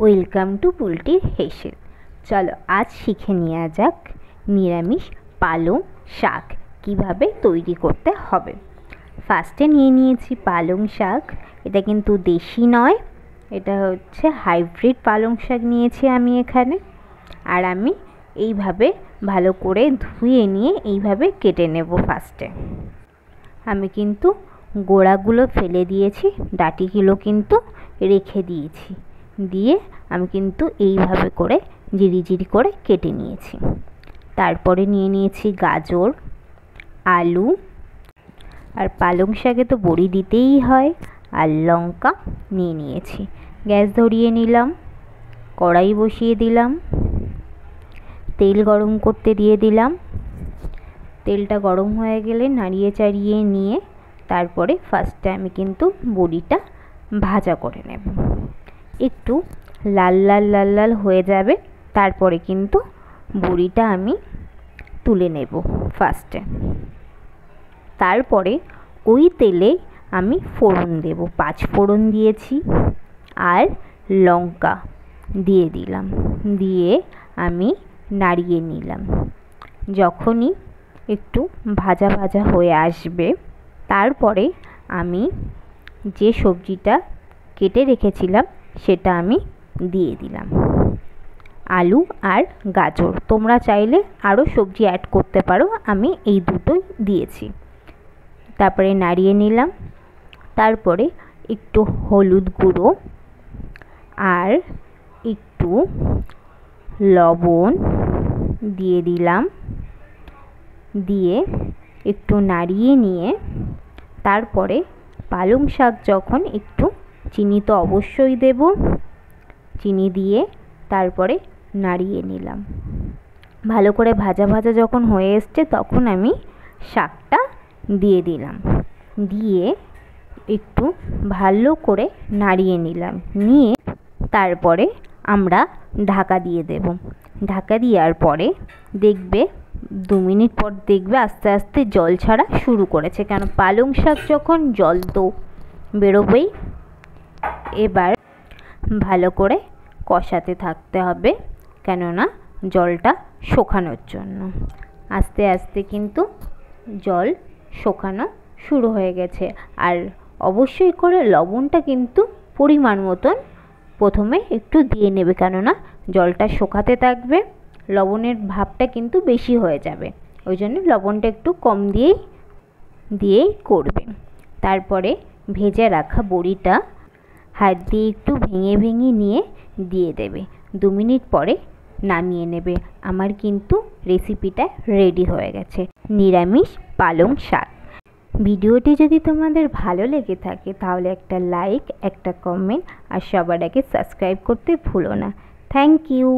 Welcome to পোলট্রির হেসেল। চলো আজ শিখে নেওয়া যাক নিরামিষ পালং শাক কিভাবে তৈরি করতে হবে। ফার্স্টে নিয়ে নিয়েছি পালং শাক। এটা কিন্তু দেশি নয়, এটা হচ্ছে হাইব্রিড পালং শাক নিয়েছি আমি এখানে। আর আমি এইভাবে ভালো করে ধুয়ে নিয়ে এইভাবে কেটে নেব। ফার্স্টে আমি কিন্তু গোড়াগুলো ফেলে দিয়েছি, ডাঁটিগুলো কিন্তু রেখে দিয়েছি। দিয়ে আমি কিন্তু এইভাবে করে জিরি করে কেটে নিয়েছি। তারপরে নিয়ে নিয়েছি গাজর, আলু, আর পালং শাকে তো বড়ি দিতেই হয়, আর লঙ্কা নিয়ে নিয়েছি। গ্যাস ধরিয়ে নিলাম, কড়াই বসিয়ে দিলাম, তেল গরম করতে দিয়ে দিলাম। তেলটা গরম হয়ে গেলে নাড়িয়ে চাড়িয়ে নিয়ে তারপরে ফার্স্টে আমি কিন্তু বড়িটা ভাজা করে নেব। একটু লাল লাল লাল লাল হয়ে যাবে, তারপরে কিন্তু বড়িটা আমি তুলে নেব ফার্স্টে। তারপরে ওই তেলে আমি ফোড়ন দেব, 5 ফোড়ন দিয়েছি আর লঙ্কা দিয়ে দিলাম। দিয়ে আমি নাড়িয়ে নিলাম। যখনই একটু ভাজা ভাজা হয়ে আসবে, তারপরে আমি যে সবজিটা কেটে রেখেছিলাম সেটা আমি দিয়ে দিলাম, আলু আর গাজর। তোমরা চাইলে আরও সবজি অ্যাড করতে পারো, আমি এই দুটোই দিয়েছি। তারপরে নাড়িয়ে নিলাম। তারপরে একটু হলুদ গুঁড়ো আর একটু লবণ দিয়ে দিলাম। দিয়ে একটু নাড়িয়ে নিয়ে তারপরে পালং শাক যখন একটু চিনি তো অবশ্যই দেব, চিনি দিয়ে তারপরে নাড়িয়ে নিলাম। ভালো করে ভাজা ভাজা যখন হয়ে এসছে তখন আমি শাকটা দিয়ে দিলাম। দিয়ে একটু ভালো করে নাড়িয়ে নিলাম। নিয়ে তারপরে আমরা ঢাকা দিয়ে দেব। ঢাকা দেওয়ার পরে দেখবে 2 মিনিট পর দেখবে আস্তে আস্তে জল ছাড়া শুরু করেছে, কেন পালং শাক যখন জল তো বেরোবেই। এবার ভালো করে কষাতে থাকতে হবে, কেননা জলটা শুকানোর জন্য। আস্তে আস্তে কিন্তু জল শুকানো শুরু হয়ে গেছে। আর অবশ্যই করে লবণটা কিন্তু পরিমাণ মতন প্রথমে একটু দিয়ে নেবে, কেননা জলটা শুকাতে থাকবে, লবণের ভাবটা কিন্তু বেশি হয়ে যাবে। ওই জন্য লবণটা একটু কম দিয়েই করবে। তারপরে ভেজে রাখা বড়িটা হাত দিয়ে একটু ভেঙে ভেঙে নিয়ে দিয়ে দেবে। 2 মিনিট পরে নামিয়ে নেবে। আমার কিন্তু রেসিপিটা রেডি হয়ে গেছে, নিরামিষ পালং শাক। ভিডিওটি যদি তোমাদের ভালো লেগে থাকে তাহলে একটা লাইক, একটা কমেন্ট আর সবার আগে সাবস্ক্রাইব করতে ভুলো না। Thank you.